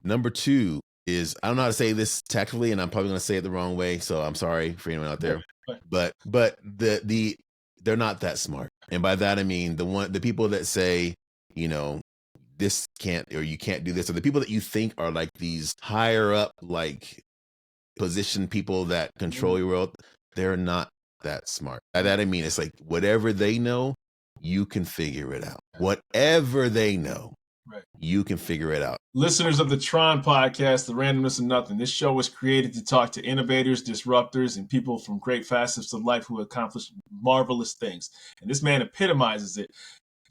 Number two is, I don't know how to say this tactfully, and I'm probably going to say it the wrong way, so I'm sorry for anyone out there. But they're not that smart, and by that I mean the people that say, this can't, or you can't do this, or the people that you think are like these higher up, like position people that control your world, they're not that smart. By that I mean, it's like whatever they know, you can figure it out. Whatever they know, you can figure it out. Listeners of the Tron podcast, The Randomness of Nothing, this show was created to talk to innovators, disruptors, and people from great facets of life who accomplish marvelous things. And this man epitomizes it.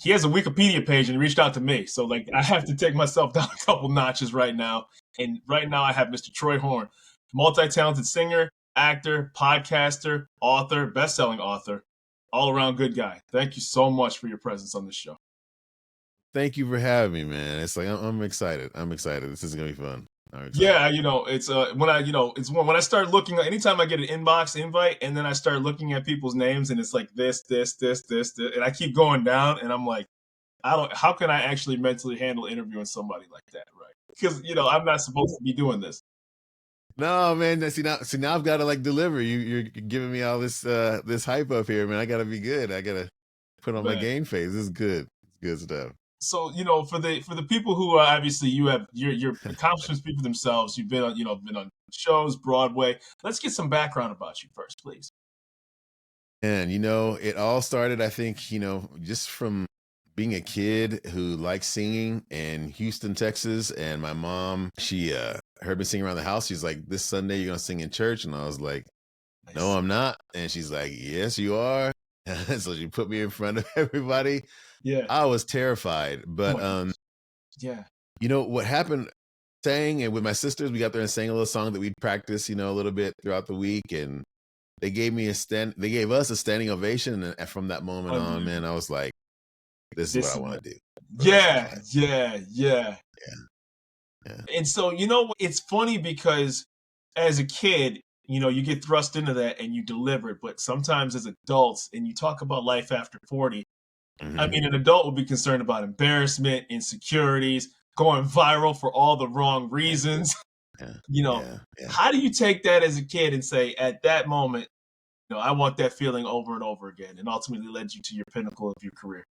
He has a Wikipedia page and he reached out to me. So I have to take myself down a couple notches right now. And right now I have Mr. Troy Horne, multi-talented singer, actor, podcaster, author, best-selling author, all-around good guy. Thank you so much for your presence on this show. Thank you for having me, man. It's like I'm excited. I'm excited. This is gonna be fun. Yeah, it's when I start looking, anytime I get an inbox invite and then I start looking at people's names and it's like this, and I keep going down and I'm like, how can I actually mentally handle interviewing somebody like that, right? Because I'm not supposed to be doing this. No, man. See now I've got to deliver. You're giving me all this this hype up here, man. I gotta be good. I gotta put on my game face. This is good. It's good stuff. So for the people who obviously you have your accomplishments speak for themselves. You've been on shows, Broadway. Let's get some background about you first, please. And it all started, I think, just from being a kid who liked singing in Houston, Texas. And my mom, she heard me sing around the house. She's like, "This Sunday you're gonna sing in church," and I was like, "Nice. No, I'm not." And she's like, "Yes, you are." So she put me in front of everybody. Yeah, I was terrified, but what happened, sang, and with my sisters, we got there and sang a little song that we'd practice, a little bit throughout the week, and they gave us a standing ovation, and from that moment on, man, I was like, this is what I want to do. Yeah. And so it's funny because as a kid, you get thrust into that and you deliver it, but sometimes as adults, and you talk about life after 40. Mm-hmm. I mean, an adult will be concerned about embarrassment, insecurities, going viral for all the wrong reasons. How do you take that as a kid and say, at that moment, I want that feeling over and over again, and ultimately led you to your pinnacle of your career?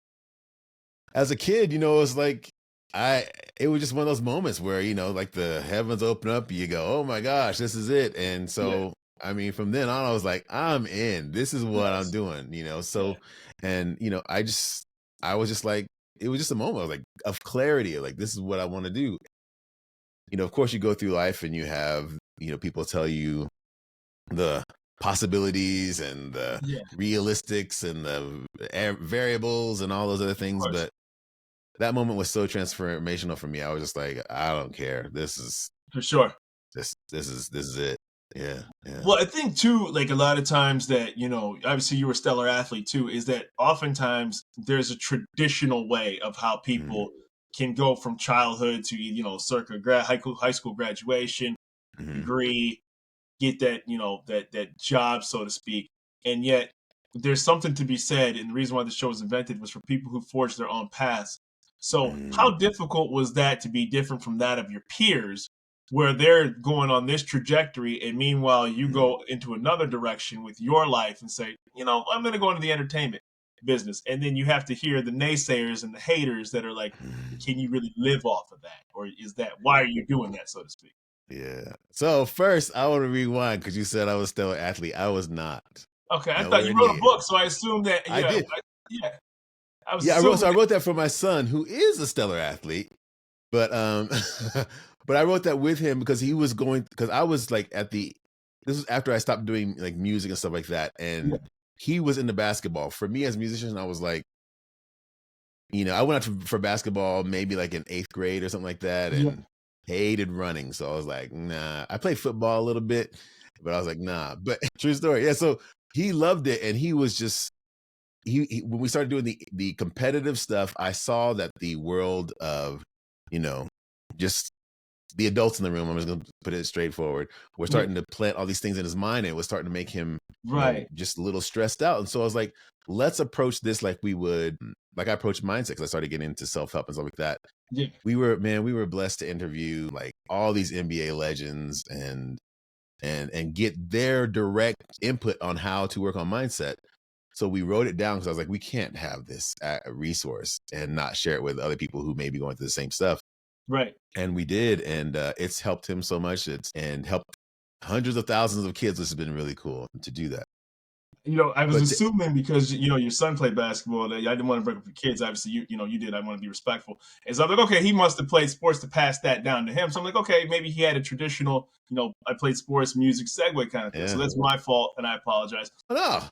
As a kid, it was like, it was just one of those moments where, like the heavens open up, you go, oh my gosh, this is it. And so, I mean, from then on, I was like, I'm in, this is what I'm doing, so, and, I was just like, it was just a moment of clarity, like, this is what I want to do. Of course you go through life and you have, people tell you the possibilities and the realistics and the variables and all those other things. But that moment was so transformational for me. I was just like, I don't care. This is for sure. This is it. Yeah. Well, I think too, like a lot of times that, obviously you were a stellar athlete too, is that oftentimes there's a traditional way of how people can go from childhood to, circa high school graduation, degree, get that, that job, so to speak. And yet there's something to be said. And the reason why the show was invented was for people who forged their own paths. So how difficult was that to be different from that of your peers, where they're going on this trajectory, and meanwhile you go into another direction with your life and say, I'm going to go into the entertainment business, and then you have to hear the naysayers and the haters that are like, can you really live off of that, or why are you doing that, so to speak? Yeah. So first, I want to rewind because you said I was still an athlete. I was not. Okay, I thought you wrote a book, so I assumed that. I did. I wrote that for my son, who is a stellar athlete, but but I wrote that with him because he was because I was like this was after I stopped doing like music and stuff like that, and he was into basketball. For me as a musician, I was like, I went out for basketball maybe like in 8th grade or something like that, and hated running. So I was like, nah. I played football a little bit, but I was like, nah. But true story. Yeah. So he loved it, and he was just when we started doing the competitive stuff, I saw that the world of, just the adults in the room, I'm just going to put it straightforward, were Yeah. starting to plant all these things in his mind, and it was starting to make him, Right. just a little stressed out. And so I was like, let's approach this like we would, like I approached mindset, because I started getting into self-help and stuff like that. Yeah. We were blessed to interview like all these NBA legends and get their direct input on how to work on mindset. So we wrote it down because I was like, we can't have this resource and not share it with other people who may be going through the same stuff. Right. And we did, and it's helped him so much. And helped hundreds of thousands of kids, which has been really cool to do that. I was assuming because your son played basketball, that I didn't want to break up your kids. Obviously, you did. I want to be respectful. And so I'm like, okay, he must have played sports to pass that down to him. So I'm like, okay, maybe he had a traditional, I played sports, music, segue kind of thing. Yeah. So that's my fault, and I apologize. No.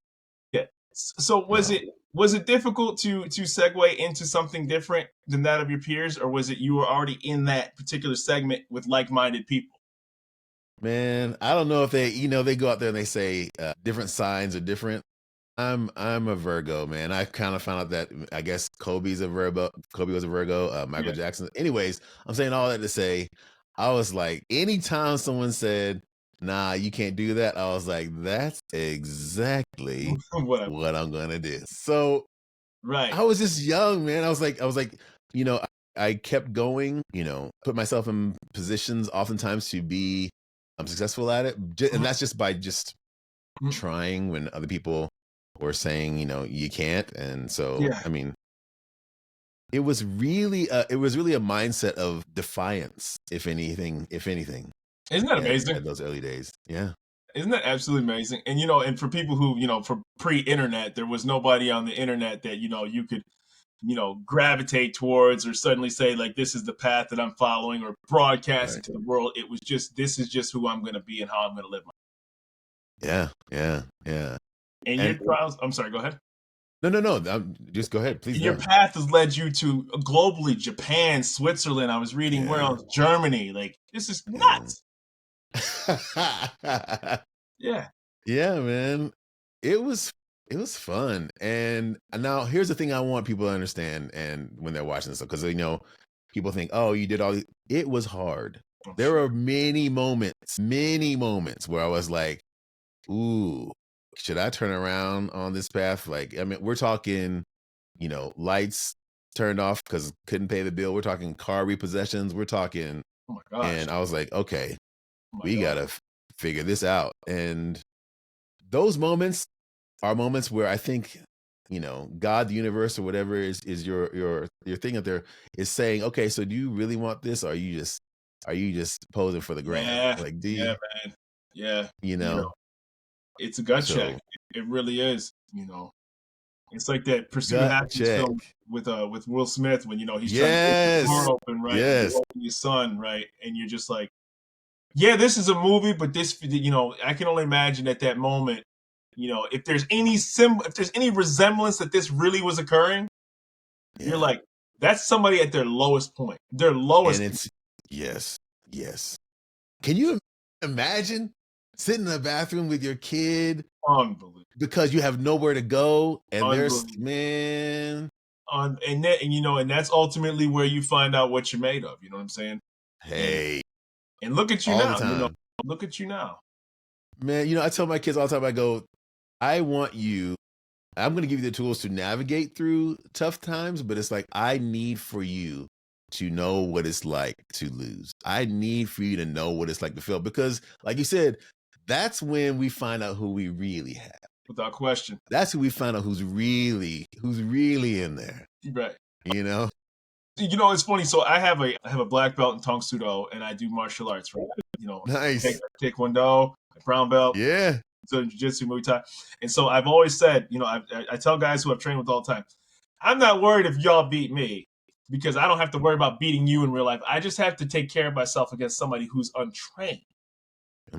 Yeah. So was it difficult to segue into something different than that of your peers, or was it you were already in that particular segment with like-minded people? Man, I don't know if they go out there and they say different signs are different. I'm a Virgo, man. I kind of found out that I guess Kobe was a Virgo, Michael Jackson. Anyways, I'm saying all that to say, I was like, anytime someone said, nah, you can't do that, I was like, that's exactly what I'm gonna do. So right. I was just young, man. I was like, I kept going, put myself in positions oftentimes to be successful at it. And that's just by trying when other people were saying, you can't. And so, I mean, it was really a mindset of defiance, if anything. Isn't that amazing? At those early days. Yeah. Isn't that absolutely amazing? And, and for people who, for pre-internet, there was nobody on the internet that, you could, gravitate towards or suddenly say, like, this is the path that I'm following or broadcast it to the world. It was just, this is just who I'm going to be and how I'm going to live my life. Yeah. And your trials, I'm sorry, go ahead. No. Just go ahead, please. Your path has led you to globally, Japan, Switzerland. I was reading where else, Germany. Like, this is nuts. Yeah, man. It was fun. And now here's the thing I want people to understand, and when they're watching this, because people think, oh, you did all these. It was hard. There are many moments where I was like, ooh, should I turn around on this path? Like, I mean, we're talking, lights turned off because couldn't pay the bill. We're talking car repossessions. We're talking, oh my gosh. And I was like, okay, we gotta figure this out. And those moments are moments where I think, God, the universe, or whatever is your thing up there is saying, okay, so do you really want this? Or are you just posing for the gram? Yeah, like, do you, man. Yeah. It's a gut check. It really is, It's like that Pursuit of Happiness film with Will Smith when, he's trying to get the door open, right? Yes. Open his son, right? And you're just like, yeah, this is a movie, but this, I can only imagine at that moment, if there's any resemblance that this really was occurring, you're like, that's somebody at their lowest point. Their lowest. And it's yes. Can you imagine sitting in the bathroom with your kid? Unbelievable. Because you have nowhere to go, and there's, man. And that's ultimately where you find out what you're made of. You know what I'm saying? Hey. And look at you now. Look at you now. Man, I tell my kids all the time, I go, I'm going to give you the tools to navigate through tough times, but it's like, I need for you to know what it's like to lose. I need for you to know what it's like to feel, because like you said, that's when we find out who we really have. Without question. That's who we find out who's really in there. Right. It's funny. So I have a black belt in Tong Soo Do, and I do martial arts, right? Nice. Taekwondo, brown belt. Yeah. So jiu-jitsu, Muay Thai. And so I've always said, I tell guys who I've trained with all the time, I'm not worried if y'all beat me, because I don't have to worry about beating you in real life. I just have to take care of myself against somebody who's untrained.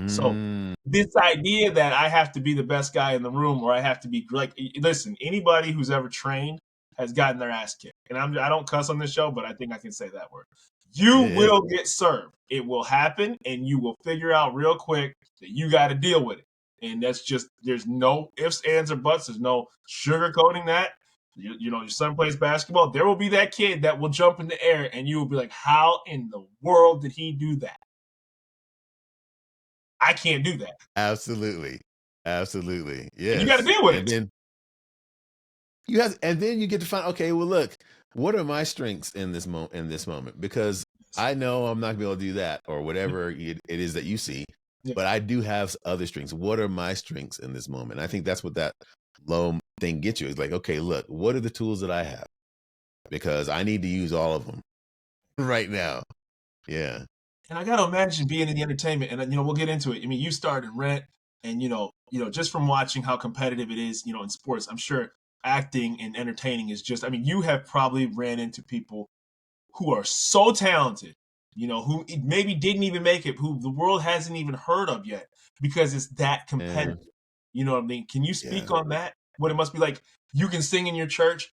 So this idea that I have to be the best guy in the room, or I have to be like, listen, anybody who's ever trained has gotten their ass kicked. And I don't cuss on this show, but I think I can say that word. You will get served. It will happen, and you will figure out real quick that you got to deal with it. And that's just, there's no ifs, ands, or buts. There's no sugarcoating that. your son plays basketball, there will be that kid that will jump in the air and you will be like, how in the world did he do that? I can't do that. Absolutely. Absolutely. And you got to Yes. deal with And it. then you get to find, okay, well, look, what are my strengths in this moment? Because I know I'm not gonna be able to do that or whatever it is that you see, Yeah. but I do have other strengths. What are my strengths in this moment? I think that's what that low thing gets you. It's like, okay, look, what are the tools that I have? Because I need to use all of them right now. Yeah. And I got to imagine being in the entertainment, and we'll get into it. I mean, you started in Rent, and just from watching how competitive it is, in sports, I'm sure acting and entertaining is just. I mean, you have probably ran into people who are so talented, who maybe didn't even make it, who the world hasn't even heard of yet, because it's that And competitive. You know what I mean? Can you speak yeah. on that? What it must be like? You can sing in your church.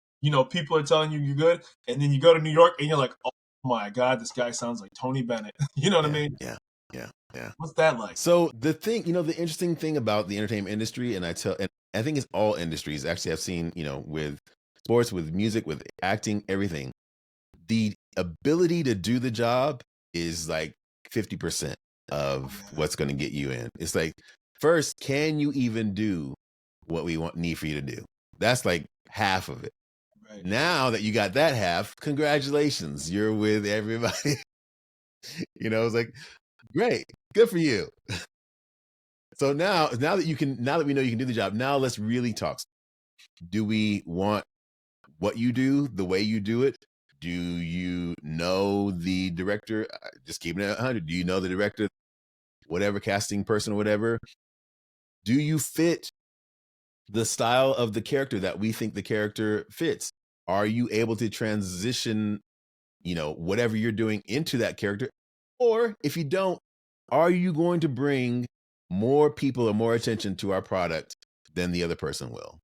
People are telling you you're good, and then you go to New York, and you're like, oh my God, this guy sounds like Tony Bennett. You know what I Yeah. mean? Yeah. Yeah. Yeah. What's that like? So the thing, the interesting thing about the entertainment industry, and I think it's all industries. Actually, I've seen, with sports, with music, with acting, everything. The ability to do the job is like 50% of what's going to get you in. It's like, first, can you even do what we need for you to do? That's like half of it. Right. Now that you got that half, congratulations, you're with everybody. It's like, great, good for you. So now that we know you can do the job, now let's really talk. Do we want what you do, the way you do it? Do you know the director? Just keeping it 100. Do you know the director, whatever casting person or whatever? Do you fit the style of the character that we think the character fits? Are you able to transition, whatever you're doing into that character? Or if you don't, are you going to bring more people or more attention to our product than the other person will?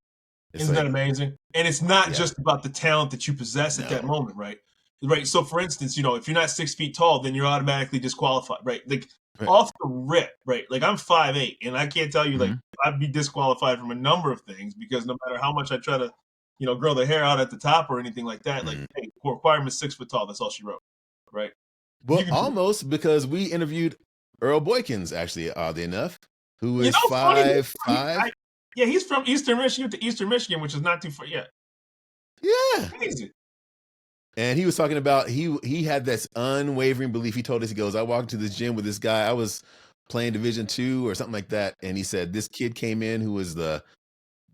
It's Isn't that like, amazing? And it's not yeah, just about the talent that you possess at that no. moment, right? Right. So, for instance, if you're not 6 feet tall, then you're automatically disqualified, right? Like Right. off the rip, right? Like I'm 5'8", and I can't tell you, like Mhm. I'd be disqualified from a number of things because no matter how much I try to, grow the hair out at the top or anything like that, like Mhm. hey, requirement 6 foot tall. That's all she wrote, right? You Well, can do it. almost, because we interviewed Earl Boykins, actually, oddly enough, who is Funny. 5'5". Yeah, he's from Eastern Michigan to Eastern Michigan, which is not too far. Yeah, Yeah. crazy. And he was talking about he had this unwavering belief. He told us, he goes, I walked into this gym with this guy. I was playing Division II or something like that. And he said this kid came in who was the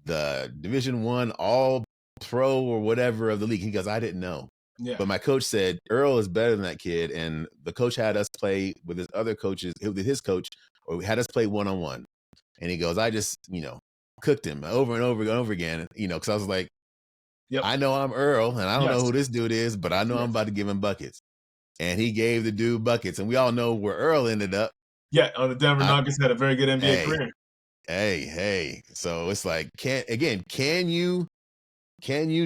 Division I all pro or whatever of the league. He goes, I didn't know. Yeah, But my coach said Earl is better than that kid. And the coach had us play with his other coaches, with his coach, or we had us play one-on-one. And he goes, I just, cooked him over and over and over again, because I was like, yep, I know I'm Earl, and I don't know yes, who this dude is, but I know I'm yes. about to give him buckets. And he gave the dude buckets. And we all know where Earl ended up. Yeah, the Denver I, Nuggets had a very good NBA hey, career. hey. So it's like, can you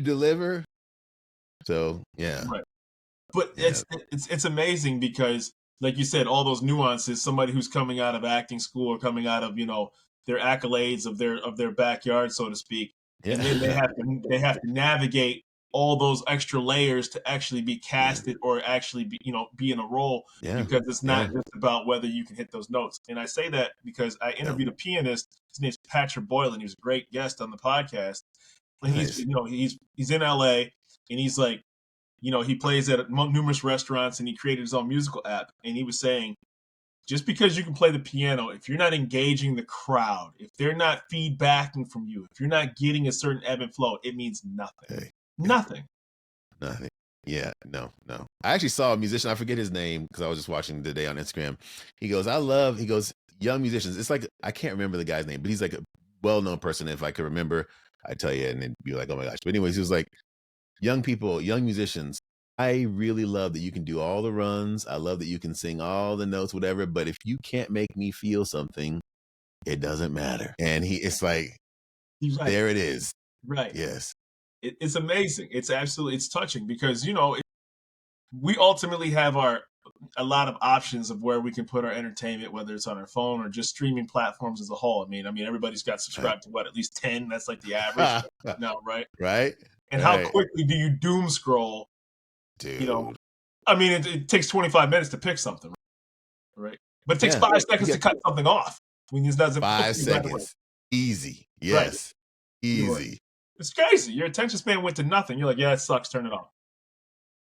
deliver? So yeah. Right. But Yeah. it's amazing because, like you said, all those nuances. Somebody who's coming out of acting school or coming out of their accolades of their backyard, so to speak, and then Yeah. they have to navigate all those extra layers to actually be Yeah. casted or actually be in a role, Yeah. because it's not Yeah. just about whether you can hit those notes. And I say that because I No. interviewed a pianist. His name's Patrick Boylan. He was a great guest on the podcast, and Nice. he's in LA, and he's like, he plays at numerous restaurants, and he created his own musical app. And he was saying, just because you can play the piano, if you're not engaging the crowd, if they're not feedbacking from you, if you're not getting a certain ebb and flow, it means nothing. Hey. Yeah. Nothing. Nothing. Yeah. No. I actually saw a musician. I forget his name because I was just watching today on Instagram. He goes, young musicians. It's like, I can't remember the guy's name, but he's like a well-known person. If I could remember, I'd tell you, and then be like, oh my gosh. But anyways, he was like, young people, young musicians, I really love that you can do all the runs. I love that you can sing all the notes, whatever. But if you can't make me feel something, it doesn't matter. And it's like, He's right. there it is. Right. Yes. It's amazing. It's touching because, we ultimately have a lot of options of where we can put our entertainment, whether it's on our phone or just streaming platforms as a whole. I mean, everybody's got subscribed to at least 10. That's like the average now, right? Right. And how Right. quickly do you doom scroll? You know, Dude. I mean, it takes 25 minutes to pick something, right? But it takes Yeah. 5 You seconds to get cut something off when it doesn't put 5 you right away. seconds. Easy. Right. Yes. You're right. Easy. It's crazy. Your attention span went to nothing. You're like, yeah, it sucks. Turn it off.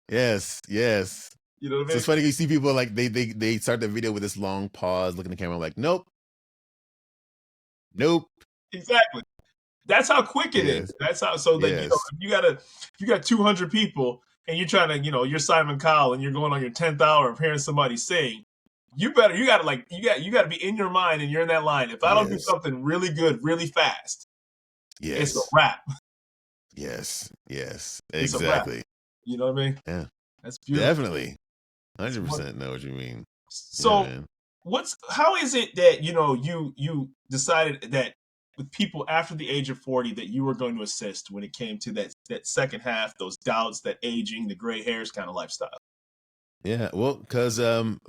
Yes. Yes. You know what I So mean? it's funny you see people like they start the video with this long pause, looking at the camera like, nope. Nope. Exactly. That's how quick it is. Yes. That's how. So like, Yes. if you got 200 people and you're trying to, you're Simon Cowell and you're going on your 10th hour of hearing somebody sing, you gotta be in your mind and you're in that line. If I don't do Yes. something really good, really fast, it's a Yes. wrap. Yes. Yes. It's a wrap. Exactly. You know what I mean? Yeah. That's beautiful. Definitely. 100% know what you mean. So Yeah, man. how is it that you decided that with people after the age of 40 that you were going to assist when it came to that second half, those doubts, that aging, the gray hairs kind of lifestyle? Yeah, well, because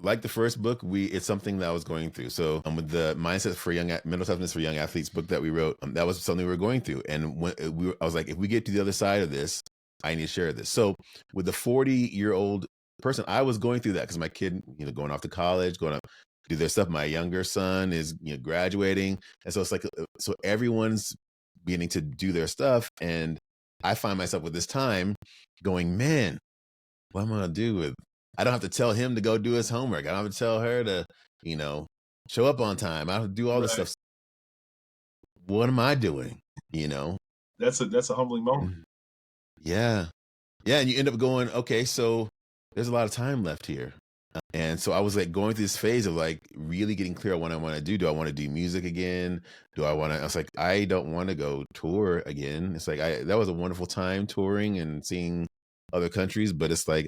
like the first book, it's something that I was going through. So with the mindset for mental toughness for young athletes book that we wrote, that was something we were going through. And when I was like, if we get to the other side of this, I need to share this. So with the 40-year-old person, I was going through that because my kid, going off to college, going to do their stuff. My younger son is, graduating, and so it's like, so everyone's beginning to do their stuff, and I find myself with this time going, man, what am I gonna do with? I don't have to tell him to go do his homework. I don't have to tell her to, show up on time. I have to do all this Right. stuff. What am I doing? That's a humbling moment. Yeah. Yeah. And you end up going, okay, so there's a lot of time left here. And so I was like going through this phase of like really getting clear on what I want to do. Do I want to do music again? I was like, I don't want to go tour again. It's like, that was a wonderful time touring and seeing other countries, but it's like,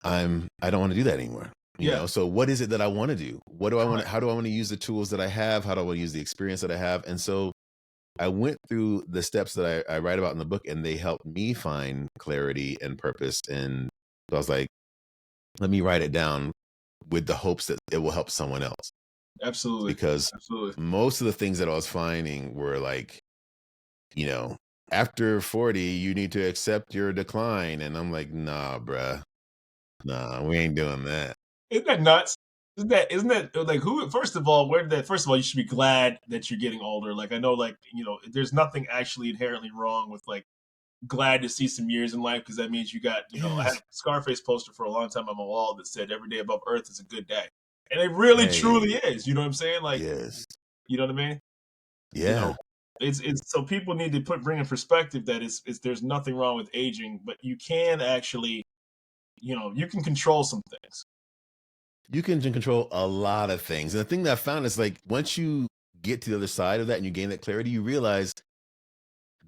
I don't want to do that anymore. So what is it that I want to do? What do I want? How do I want to use the tools that I have? How do I want to use the experience that I have? And so I went through the steps that I write about in the book, and they helped me find clarity and purpose. And so I was like, let me write it down with the hopes that it will help someone else. Absolutely. Because most of the things that I was finding were like, after 40, you need to accept your decline. And I'm like, nah, bruh. Nah, we ain't doing that. Isn't that nuts? Isn't that like who? First of all, you should be glad that you're getting older. Like I know, like there's nothing actually inherently wrong with like glad to see some years in life because that means you got I had a Scarface poster for a long time on my wall that said every day above Earth is a good day, and it really truly is. You know what I'm saying? Like, yes, you know what I mean? Yeah. It's so people need to bring in perspective that it's there's nothing wrong with aging, but you can actually you can control some things. You can control a lot of things. And the thing that I found is like, once you get to the other side of that and you gain that clarity, you realize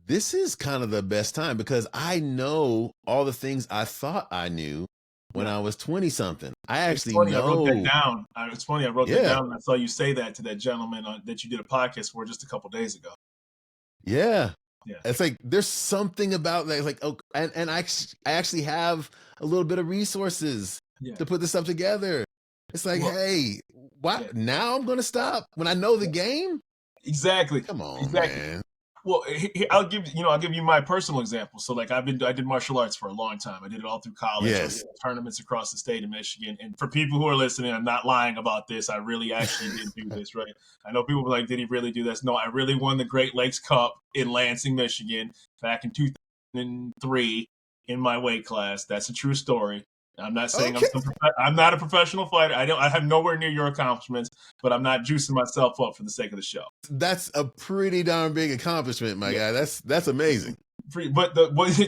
this is kind of the best time because I know all the things I thought I knew when I was 20 something. I actually know. I wrote that down. It's funny. I wrote that down and I saw you say that to that gentleman that you did a podcast for just a couple days ago. Yeah. Yeah. It's like, there's something about that. It's like, oh, and I actually have a little bit of resources to put this stuff together. It's like, hey, what? Now I'm going to stop when I know the game? Exactly. Come on, man. Well, I'll give you my personal example. So like I did martial arts for a long time. I did it all through college. Yes. I did tournaments across the state of Michigan. And for people who are listening, I'm not lying about this. I really actually did do this, right? I know people are like, did he really do this? No, I really won the Great Lakes Cup in Lansing, Michigan back in 2003 in my weight class. That's a true story. I'm not saying I'm not a professional fighter. I have nowhere near your accomplishments, but I'm not juicing myself up for the sake of the show. That's a pretty darn big accomplishment, my guy. That's amazing. But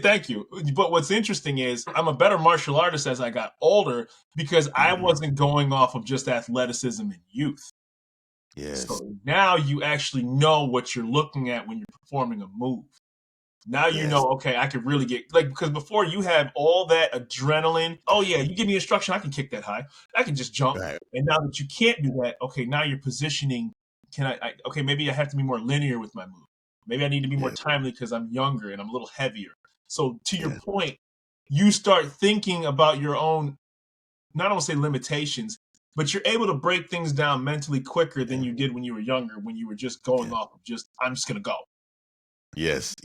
thank you. But what's interesting is I'm a better martial artist as I got older because I wasn't going off of just athleticism and youth. Yes. So now you actually know what you're looking at when you're performing a move. Now you know, okay, I could really get because before you have all that adrenaline. Oh yeah, you give me instruction, I can kick that high. I can just jump. Right. And now that you can't do that, okay, now you're positioning. Okay, maybe I have to be more linear with my move. Maybe I need to be more timely because I'm younger and I'm a little heavier. So to your point, you start thinking about your own, not only say limitations, but you're able to break things down mentally quicker than you did when you were younger, when you were just going off of I'm just gonna go. Yes.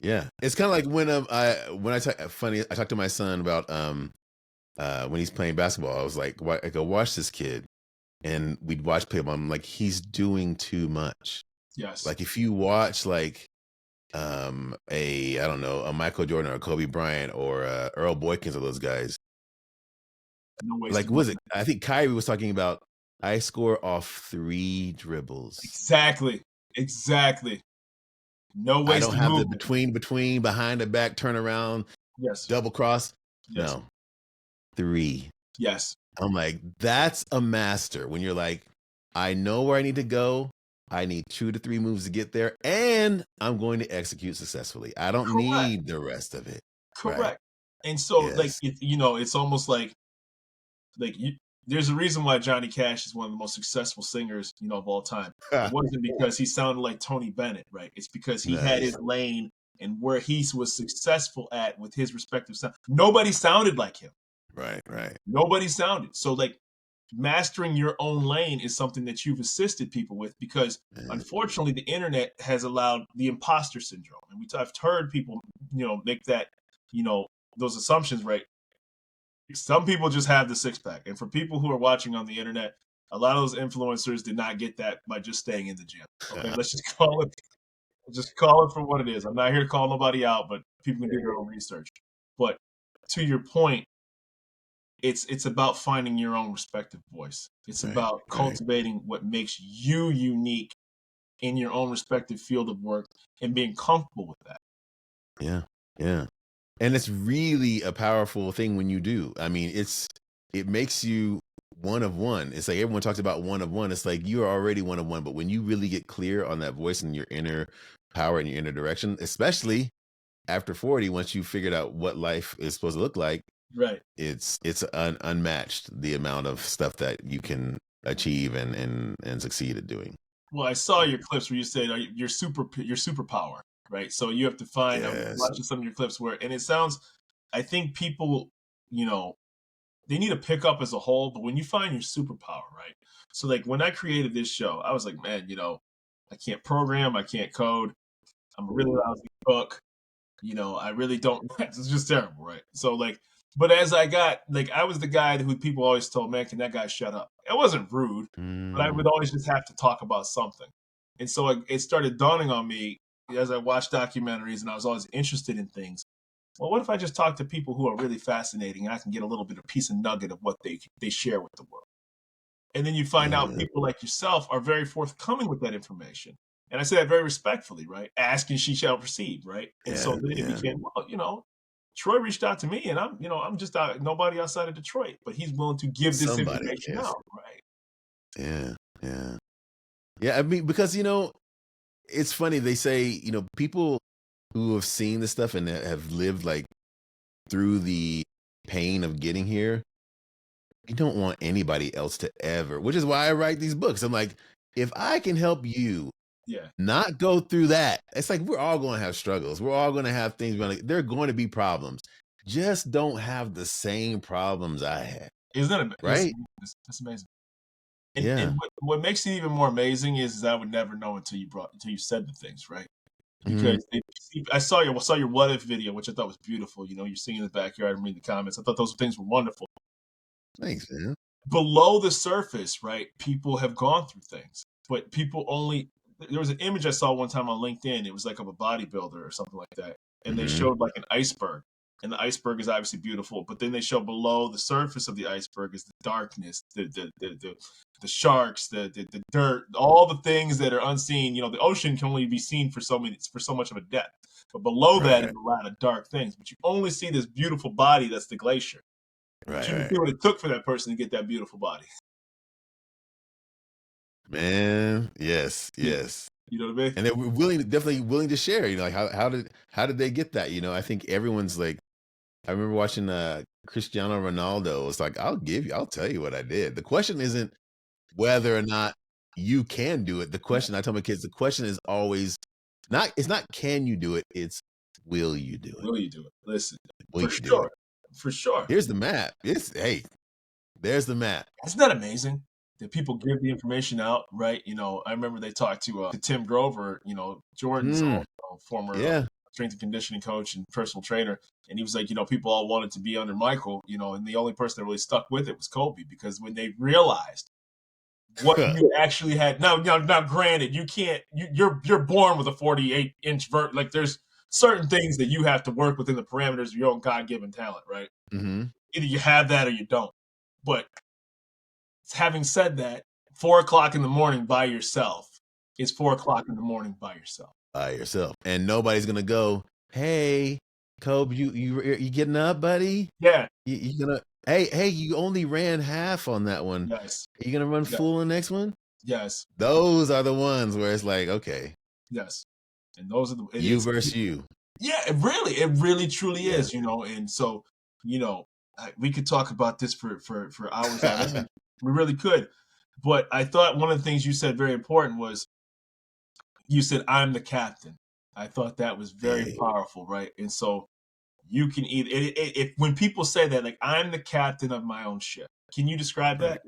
Yeah. It's kind of like I talk to my son about when he's playing basketball. I was like, I go watch this kid, and we'd watch play. I'm like, he's doing too much. Yes. Like if you watch like a I don't know, a Michael Jordan or a Kobe Bryant or Earl Boykins or those guys. No Like wasted was it? moment. I think Kyrie was talking about I score off 3 dribbles. Exactly. Exactly. No I don't wasted have the movement. between, behind the back, turn around, Yes. double cross. Yes. No, 3. Yes. I'm like, that's a master when you're like, I know where I need to go. I need 2 to 3 moves to get there, and I'm going to execute successfully. I don't Correct. need the rest of it. Right. Correct. And so, like, Yes. it's almost like there's a reason why Johnny Cash is one of the most successful singers, of all time. It wasn't because he sounded like Tony Bennett, right? It's because he had Nice. his lane and where he was successful at with his respective sound. Nobody sounded like him. Right. Right. Nobody sounded. So, like, mastering your own lane is something that you've assisted people with because, unfortunately, the internet has allowed the imposter syndrome. And I've heard people, make that, those assumptions, right? Some people just have the six pack. And for people who are watching on the internet, a lot of those influencers did not get that by just staying in the gym. Okay, let's just call it for what it is. I'm not here to call nobody out, but people can do their own research. But to your point, it's about finding your own respective voice. It's about cultivating what makes you unique in your own respective field of work and being comfortable with that. Yeah. Yeah. And it's really a powerful thing when you do. I mean, it makes you one of one. It's like everyone talks about one of one. It's like you're already one of one, but when you really get clear on that voice and your inner power and your inner direction, especially after 40, once you figured out what life is supposed to look like, Right. it's unmatched the amount of stuff that you can achieve and succeed at doing. Well, I saw your clips where you said your superpower, right? So you have to find. I'm Yes. watching some of your clips and it sounds. I think people, they need to pick up as a whole. But when you find your superpower, right? So like when I created this show, I was like, man, I can't program, I can't code, I'm a really lousy cook. I really don't. It's just terrible, right? So like, but as I got I was the guy who people always told, man, can that guy shut up? It wasn't rude, but I would always just have to talk about something. And so it started dawning on me as I watched documentaries and I was always interested in things. Well, what if I just talk to people who are really fascinating and I can get a little bit of piece of nugget of what they share with the world? And then you find out people like yourself are very forthcoming with that information. And I say that very respectfully, right? Ask and she shall receive, right? And so then it became, well, Troy reached out to me and I'm just nobody outside of Detroit, but he's willing to give this information out, right? Yeah. Yeah. Yeah. I mean, because, it's funny. They say, people who have seen this stuff and have lived like through the pain of getting here, you don't want anybody else to ever, which is why I write these books. I'm like, if I can help you not go through that, it's like we're all going to have struggles. We're all going to have things. There are going to be problems. Just don't have the same problems I had. Isn't that right? That's amazing. And what makes it even more amazing is I would never know until you said the things, right? Because I saw your what if video, which I thought was beautiful. You're singing in the backyard and reading the comments. I thought those things were wonderful. Thanks, man. Below the surface, right? People have gone through things, but people only. There was an image I saw one time on LinkedIn. It was like of a bodybuilder or something like that, and they showed like an iceberg, and the iceberg is obviously beautiful, but then they show below the surface of the iceberg is the darkness, the sharks, the dirt, all the things that are unseen. The ocean can only be seen for so much of a depth, but below that is a lot of dark things. But you only see this beautiful body that's the glacier. But you can see what it took for that person to get that beautiful body. Man, yes. You know what I mean? And they were definitely willing to share. Like how did they get that? I think everyone's like, I remember watching Cristiano Ronaldo. It's like, I'll tell you what I did. The question isn't whether or not you can do it. The question I tell my kids, the question is always it's not can you do it, it's will you do it? Will you do it? Listen, Will for you do sure. it? For sure. Here's the map. There's the map. Isn't that amazing that people give the information out, right? I remember they talked to Tim Grover, Jordan's former strength and conditioning coach and personal trainer. And he was like, people all wanted to be under Michael, and the only person that really stuck with it was Kobe, because when they realized what you actually had. Now, granted, you can't. You're born with a 48-inch vert. Like, there's certain things that you have to work within the parameters of your own God-given talent, right? Mm-hmm. Either you have that or you don't. But having said that, 4 o'clock in the morning by yourself is 4 o'clock in the morning by yourself. By yourself, and nobody's gonna go, "Hey, Kobe, you getting up, buddy? Yeah. You gonna? Hey, you only ran half on that one. Yes. Are you gonna run full in the next one?" Yes. Those are the ones where it's like, okay. Yes. And those are the you versus you. Yeah, it really truly is, and so, we could talk about this for hours on end. We really could. But I thought one of the things you said very important was, you said, "I'm the captain." I thought that was very powerful, right? And so you can either, if when people say that, like, "I'm the captain of my own ship," can you describe that?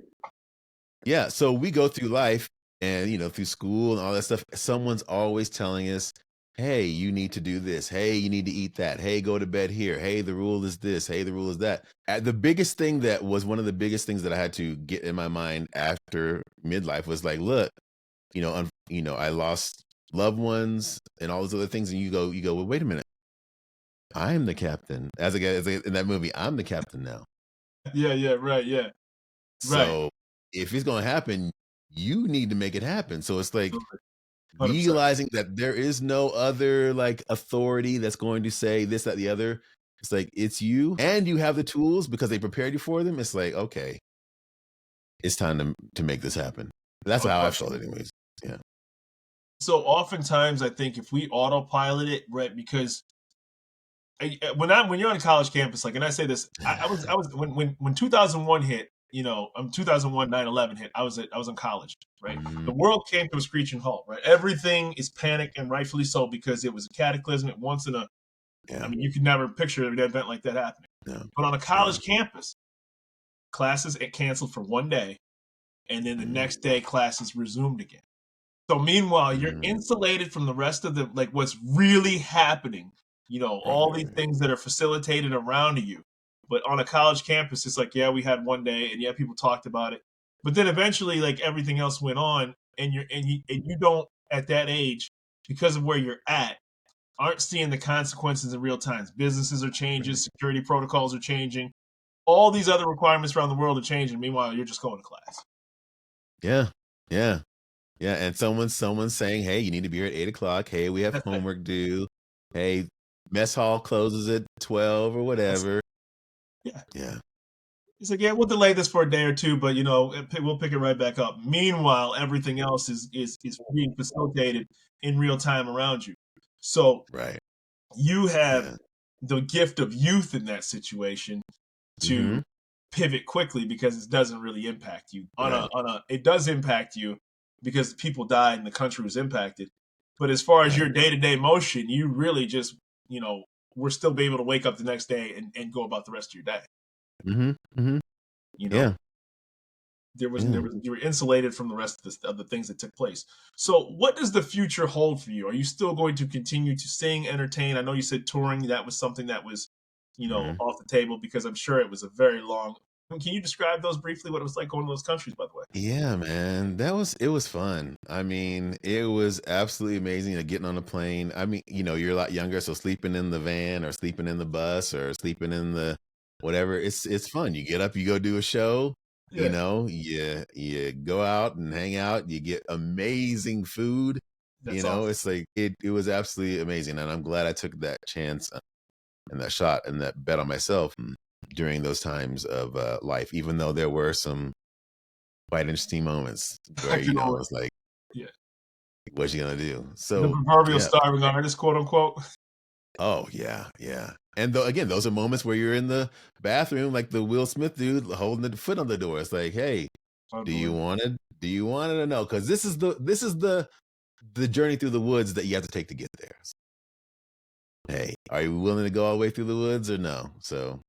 Yeah, so we go through life and, through school and all that stuff. Someone's always telling us, hey, you need to do this. Hey, you need to eat that. Hey, go to bed here. Hey, the rule is this. Hey, the rule is that. The biggest thing that was one of the biggest things that I had to get in my mind after midlife was like, look, I lost loved ones and all those other things. And you go, well, wait a minute. I'm the captain. As a guy in that movie, I'm the captain now. Yeah, right, yeah. So if it's going to happen, you need to make it happen. So it's like 100%. realizing that there is no other like authority that's going to say this, that, the other. It's like, it's you, and you have the tools because they prepared you for them. It's like, okay, it's time to make this happen. That's how I felt anyways. Yeah. So oftentimes I think if we autopilot it, right, because when you're on a college campus, like, and I say this, I was when 2001 hit, 2001 9/11 hit, I was in college, right? Mm-hmm. The world came to a screeching halt, right? Everything is panic, and rightfully so, because it was a cataclysm. Once in a, I mean, you could never picture an event like that happening. Yeah. But on a college campus, classes canceled for one day, and then the next day classes resumed again. So meanwhile, you're insulated from the rest of the, like, what's really happening, all these things that are facilitated around you. But on a college campus, it's like, yeah, we had one day, and yeah, people talked about it. But then eventually, like, everything else went on, and you don't, at that age, because of where you're at, aren't seeing the consequences in real time. Businesses are changing, security protocols are changing, all these other requirements around the world are changing. Meanwhile, you're just going to class. Yeah. And someone's saying, hey, you need to be here at 8 o'clock. Hey, we have homework due. Hey, mess hall closes at 12 or whatever. Yeah. It's like, yeah, we'll delay this for a day or two, but we'll pick it right back up. Meanwhile, everything else is being facilitated in real time around you. So you have the gift of youth in that situation to pivot quickly, because it doesn't really impact you. It does impact you because people died and the country was impacted. But as far as your day-to-day motion, you really just, we're still be able to wake up the next day and go about the rest of your day. You were insulated from the rest of the things that took place. So what does the future hold for you? Are you still going to continue to sing, entertain? I know you said touring. That was something that was, off the table, because I'm sure it was a very long. Can you describe those briefly, what it was like going to those countries, by the way? Yeah, man, it was fun. I mean, it was absolutely amazing, getting on a plane. I mean, you're a lot younger, so sleeping in the van or sleeping in the bus or sleeping in the whatever, it's fun. You get up, you go do a show, you go out and hang out, you get amazing food. That's awesome. It's like it was absolutely amazing, and I'm glad I took that chance and that shot and that bet on myself during those times of life, even though there were some quite interesting moments where it's like, what's you gonna do? So the proverbial starving artist, quote unquote. Oh yeah. And again, those are moments where you're in the bathroom, like the Will Smith dude holding the foot on the door. It's like, hey, do you want it? Do you want it or no? Because this is the journey through the woods that you have to take to get there. Hey, are you willing to go all the way through the woods or no? So,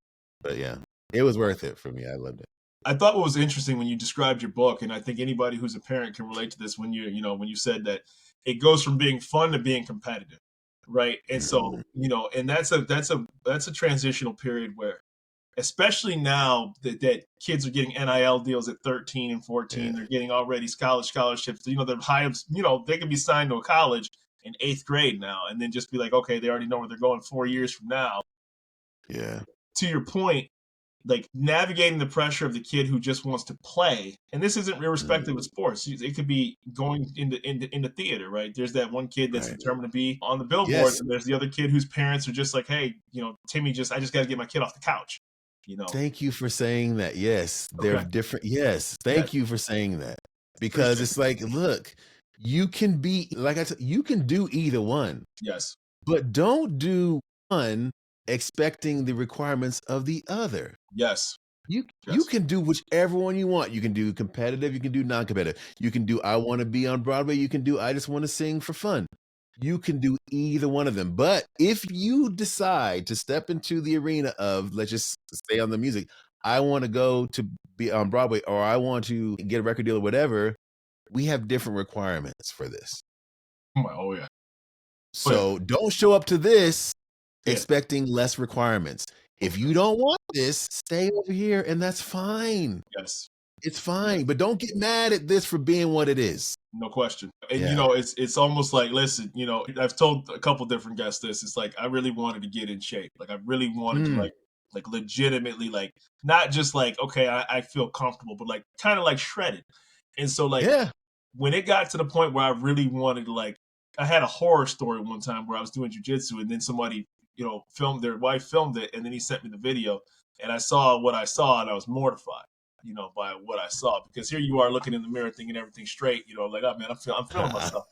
but yeah, it was worth it for me. I loved it. I thought what was interesting when you described your book, and I think anybody who's a parent can relate to this, when you said that it goes from being fun to being competitive. right? And so, Mhm. and that's a transitional period where, especially now that kids are getting NIL deals at 13 and 14, Yeah. they're getting already scholarships. They're high, they can be signed to a college in 8th grade now, and then just be like, okay, they already know where they're going 4 years from now. Yeah. To your point, like navigating the pressure of the kid who just wants to play, and this isn't irrespective of sports. It could be going into theater, right? There's that one kid that's Right. determined to be on the billboards, Yes. and there's the other kid whose parents are just like, hey, Timmy, I just got to get my kid off the couch. Thank you for saying that. Yes, they're Okay. different. Yes, Yes. thank you for saying that because Appreciate it's it. like, look, you can be like I said, you can do either one, Yes. but don't do one expecting the requirements of the other. Yes. You Yes. can do whichever one you want. You can do competitive, you can do non-competitive. You can do I want to be on Broadway, you can do I just want to sing for fun. You can do either one of them. But if you decide to step into the arena of, let's just stay on the music, I want to go to be on Broadway or I want to get a record deal or whatever, we have different requirements for this. Oh yeah. Oh yeah. So don't show up to this Yeah. expecting less requirements. If you don't want this, stay over here and that's fine. Yes. It's fine, but don't get mad at this for being what it is. No question. And Yeah. it's almost like, listen, I've told a couple different guests this. It's like I really wanted to get in shape. Like I really wanted to Mm, like legitimately like not just like, okay, I feel comfortable, but like kind of like shredded. And so like yeah. when it got to the point where I really wanted to like I had a horror story one time where I was doing jujitsu and then somebody, their wife filmed it and then he sent me the video and I saw what I saw and I was mortified. By what I saw, because here you are looking in the mirror thinking everything's straight, like, oh man, I'm feeling myself.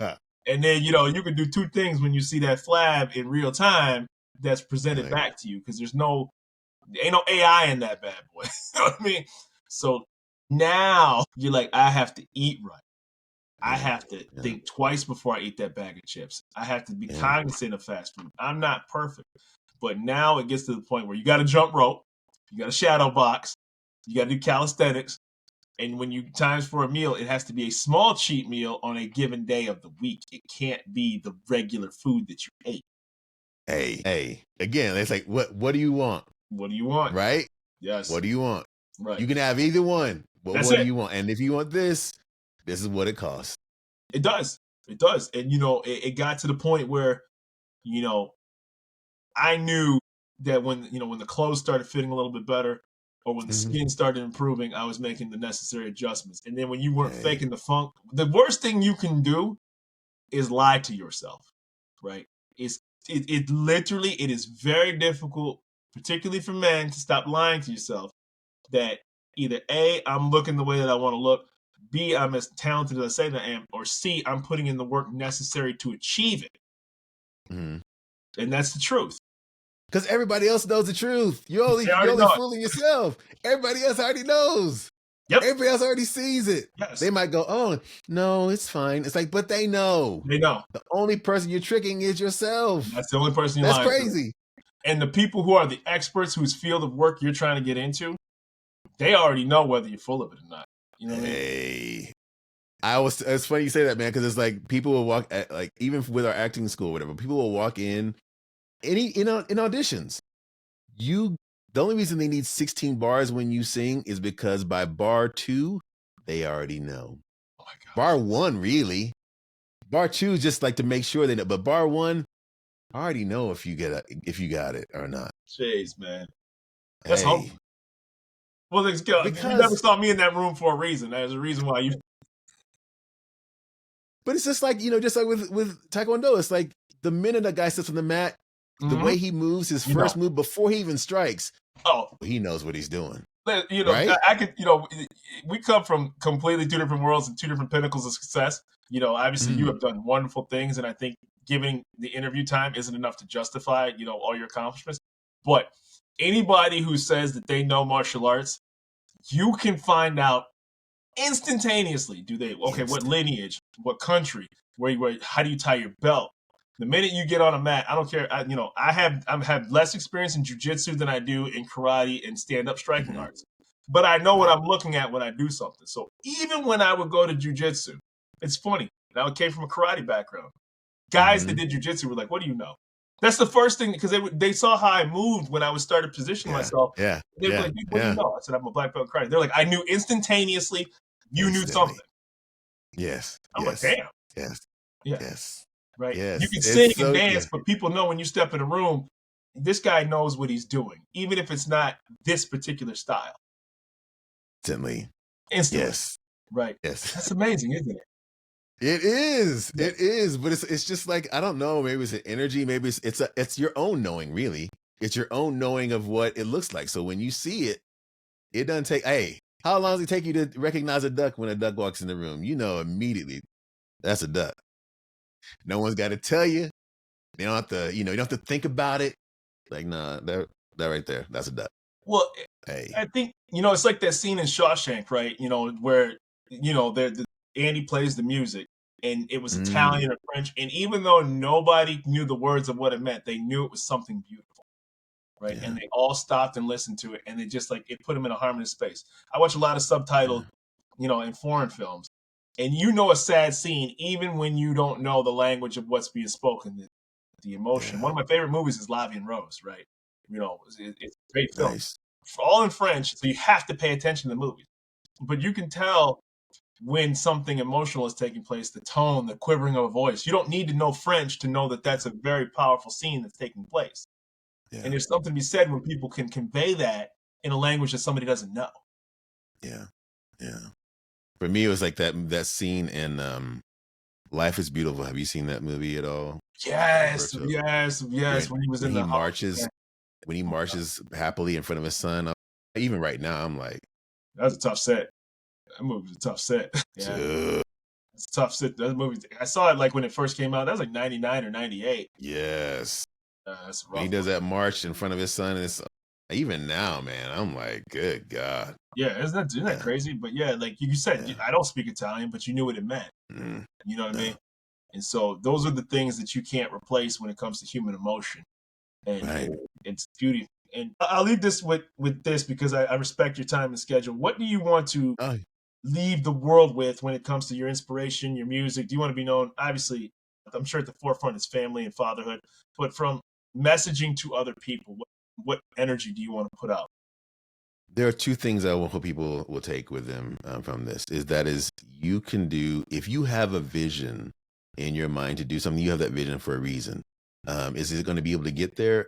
And then, you can do two things when you see that flab in real time that's presented Like, back to you, because there ain't no AI in that bad boy. You know what I mean? So now you're like, I have to eat right. I yeah, have to yeah, think twice before I eat that bag of chips. I have to be yeah. cognizant of fast food. I'm not perfect. But now it gets to the point where you got to jump rope, you got to shadow box, you got to do calisthenics. And when you times for a meal, it has to be a small cheat meal on a given day of the week. It can't be the regular food that you ate. Hey, again, it's like, what do you want? What do you want? Right? Yes. What do you want? Right. You can have either one, but That's what do it. you want? And if you want this is what it costs. It does. It does. And, it got to the point where, I knew that when the clothes started fitting a little bit better, or when the Mhm. skin started improving, I was making the necessary adjustments. And then when you weren't Hey, faking the funk, the worst thing you can do is lie to yourself, right? It literally, it is very difficult, particularly for men, to stop lying to yourself that either A, I'm looking the way that I want to look, B, I'm as talented as I say that I am, or C, I'm putting in the work necessary to achieve it. mhm. And that's the truth. Because everybody else knows the truth. You're only They you're already only know it. fooling yourself. Everybody else already knows. Yep. Everybody else already sees it. Yes. They might go, oh no, it's fine. It's like, but they know. They know. The only person you're tricking is yourself. That's the only person you're That's lying to. crazy. And the people who are the experts whose field of work you're trying to get into, they already know whether you're full of it or not. You know what I mean? Hey. It's funny you say that, man, because it's like people will walk at, like, even with our acting school, whatever, people will walk in in auditions. The only reason they need 16 bars when you sing is because by bar 2, they already know. Oh my gosh. Bar 1, really. Bar 2 is just like to make sure they know, but bar 1, I already know if you got it or not. Jeez, man. That's Hey, humble. Well, you never because saw me in that room for a reason. There's a reason why you. but it's just like, just like with Taekwondo, it's like the minute a guy sits on the mat, the way he moves, his You know. first move before he even strikes, Oh, he knows what he's doing. I Right? could, we come from completely two different worlds and two different pinnacles of success. Obviously you Mm, have done wonderful things, and I think giving the interview time isn't enough to justify, all your accomplishments. But anybody who says that they know martial arts, you can find out instantaneously. What instant. lineage, what country, how do you tie your belt? The minute you get on a mat, I don't care. I have less experience in jujitsu than I do in karate and stand-up striking Mhm. arts. But I know what Right. I'm looking at when I do something. So even when I would go to jujitsu, it's funny. I came from a karate background. Guys that Mhm. did jujitsu were like, "What do you know?" That's the first thing, because they saw how I moved when I was started positioning myself. Yeah. They were like, "Dude, what do you know?" I said, "I'm a black belt karate." They're like, "I knew instantaneously you knew Instantly. something." Yes. I'm like, Yes. "Damn." Yes. Yeah. Yes. Right. You Yes. can It's sing and so yeah. dance, but people know when you step in a room, this guy knows what he's doing, even if it's not this particular style. Instantly. Instantly. Yes. Right. Yes. That's amazing, isn't it? It is. Yeah. It is. But it's just like, I don't know, maybe it's an energy, maybe it's your own knowing, really. It's your own knowing of what it looks like. So when you see it, it doesn't take, hey, how long does it take you to recognize a duck when a duck walks in the room? You know immediately that's a duck. No one's got to tell you. They don't have to, you don't have to think about it. Like, nah, that right there, that's a duck. Well, Hey. I think, it's like that scene in Shawshank, right? Where, Andy plays the music and it was Italian or French. And even though nobody knew the words of what it meant, they knew it was something beautiful. Right. Yeah. And they all stopped and listened to it. And they just it put them in a harmonious space. I watch a lot of subtitled, in foreign films. And a sad scene, even when you don't know the language of what's being spoken, the emotion. Yeah. One of my favorite movies is La Vie en Rose, right? It's a great film. Nice. All in French, so you have to pay attention to the movie. But you can tell when something emotional is taking place, the tone, the quivering of a voice. You don't need to know French to know that that's a very powerful scene that's taking place. Yeah. And there's something to be said when people can convey that in a language that somebody doesn't know. Yeah. Yeah. For me, it was like that scene in Life is Beautiful. Have you seen that movie at all? Yes, Roberto? yes. When he was in When he the marches, house. when he marches happily in front of his son, even right now, I'm like, That was a tough set. That movie was a tough set. Yeah. dude. It's a tough set. That movie, I saw it when it first came out. That was 99 or 98. Yes. That's a rough When he does one. that march in front of his son, and it's even now, man, I'm like, good God. Yeah, isn't that crazy? But yeah, like you said, Yeah. I don't speak Italian, but you knew what it meant. You know what I mean? And so those are the things that you can't replace when it comes to human emotion. And it's beauty. And I'll leave this with this because I respect your time and schedule. What do you want to leave the world with when it comes to your inspiration, your music? Do you want to be known? Obviously, I'm sure at the forefront is family and fatherhood, but from messaging to other people, what energy do you want to put out? There are two things I hope people will take with them from this. Is you can do, if you have a vision in your mind to do something, you have that vision for a reason. Is it going to be able to get there?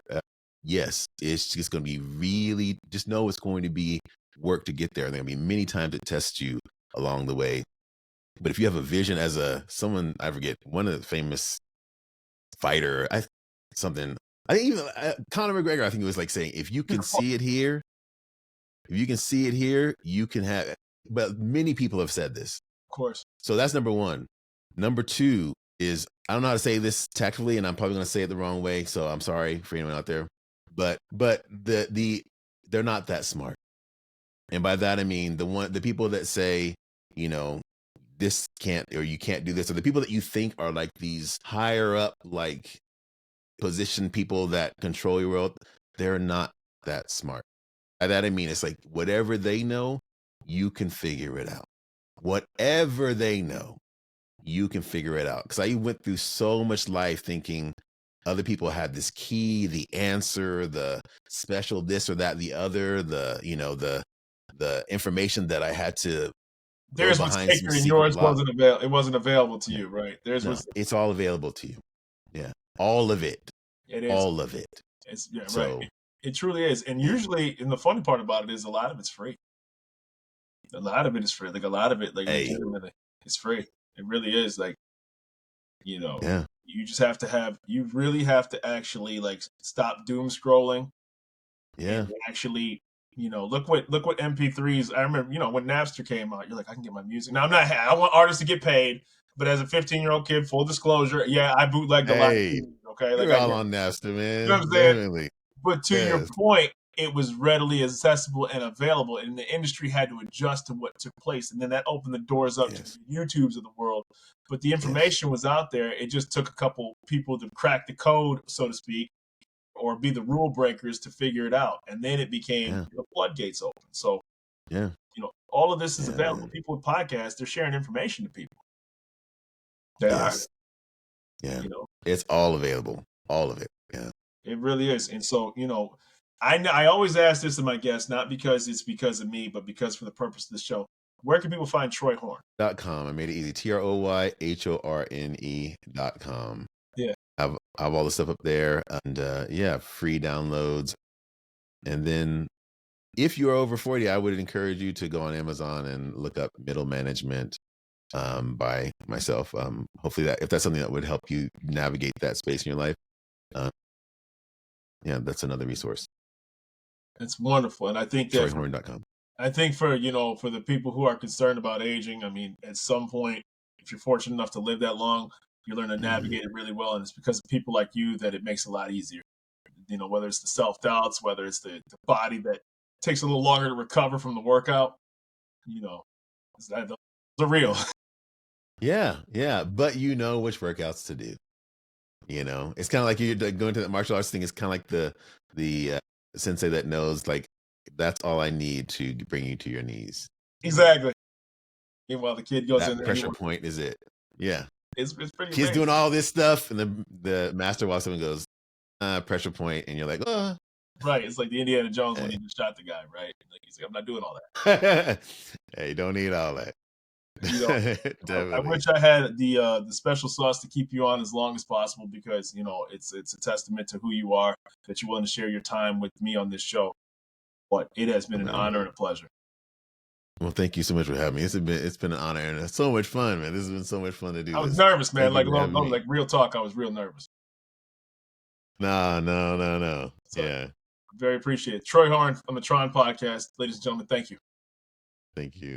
Yes, it's just going to be really, just know it's going to be work to get there. There are going to be many times to test you along the way. But if you have a vision as someone, I forget, one of the famous fighter, I think even Conor McGregor, I think it was like saying, if you can see it here, you can have it. But many people have said this. Of course. So that's number one. Number two is, I don't know how to say this tactfully, and I'm probably going to say it the wrong way. So I'm sorry for anyone out there. But they're not that smart. And by that, I mean, the people that say, this can't, or you can't do this, or the people that you think are like these higher up, like position people that control your world, they're not that smart. By that I mean, it's like whatever they know, you can figure it out. Whatever they know, you can figure it out. Because I went through so much life thinking other people had this key, the answer, the special this or that, the other, the information that I had to. Theirs was taken and yours wasn't available. It wasn't available to you, right? It's all available to you. Yeah, all of it. It is all of it. It's right. It truly is, and usually, and the funny part about it is, a lot of it's free. A lot of it is free. Like a lot of it, legitimately, it's free. It really is. You just have to you really have to actually stop doom scrolling. Yeah. And actually, look what MP3s. I remember, when Napster came out, you're like, I can get my music. Now I want artists to get paid, but as a 15-year-old kid, full disclosure, yeah, I bootlegged a lot. Okay, you're all on Napster, man. You know what I'm saying? Definitely. But to your point, it was readily accessible and available, and the industry had to adjust to what took place, and then that opened the doors up to the YouTubes of the world. But the information was out there. It just took a couple people to crack the code, so to speak, or be the rule breakers to figure it out, and then it became the floodgates open. So, all of this is available. Man. People with podcasts, they're sharing information to people. They are. Yeah, it's all available, all of it. Yeah. It really is. And so, I always ask this to my guests, not because it's because of me, but because for the purpose of the show. Where can people find Troy Horne? .com. I made it easy. TROYHORNE.com. Yeah. I have all the stuff up there, and free downloads. And then if you are over 40, I would encourage you to go on Amazon and look up Middle Management by myself. Hopefully if that's something that would help you navigate that space in your life. That's another resource. It's wonderful. And I think that TroyHorne.com. I think for the people who are concerned about aging, I mean, at some point, if you're fortunate enough to live that long, you learn to navigate it really well. And it's because of people like you that it makes it a lot easier. Whether it's the self-doubts, whether it's the body that takes a little longer to recover from the workout, those are real. Yeah. But you know which workouts to do. It's kind of like you're going to that martial arts thing. It's kind of like the sensei that knows, like, that's all I need to bring you to your knees. Exactly. Meanwhile, the kid goes that in there. Pressure point is it. Yeah. It's pretty Kid's amazing. doing all this stuff, and the master walks up and goes, pressure point, and you're like, oh. Right. It's like the Indiana Jones when he just shot the guy, right? Like, he's like, I'm not doing all that. Hey, you don't need all that. I wish I had the special sauce to keep you on as long as possible, because it's a testament to who you are that you're willing to share your time with me on this show. But it has been an honor and a pleasure. Well, thank you so much for having me. It's been an honor and so much fun, man. This has been so much fun to do. I was nervous, man. Like real talk, I was real nervous. No. So, yeah. Very appreciate it. Troy Horne on the Tron podcast. Ladies and gentlemen, thank you. Thank you.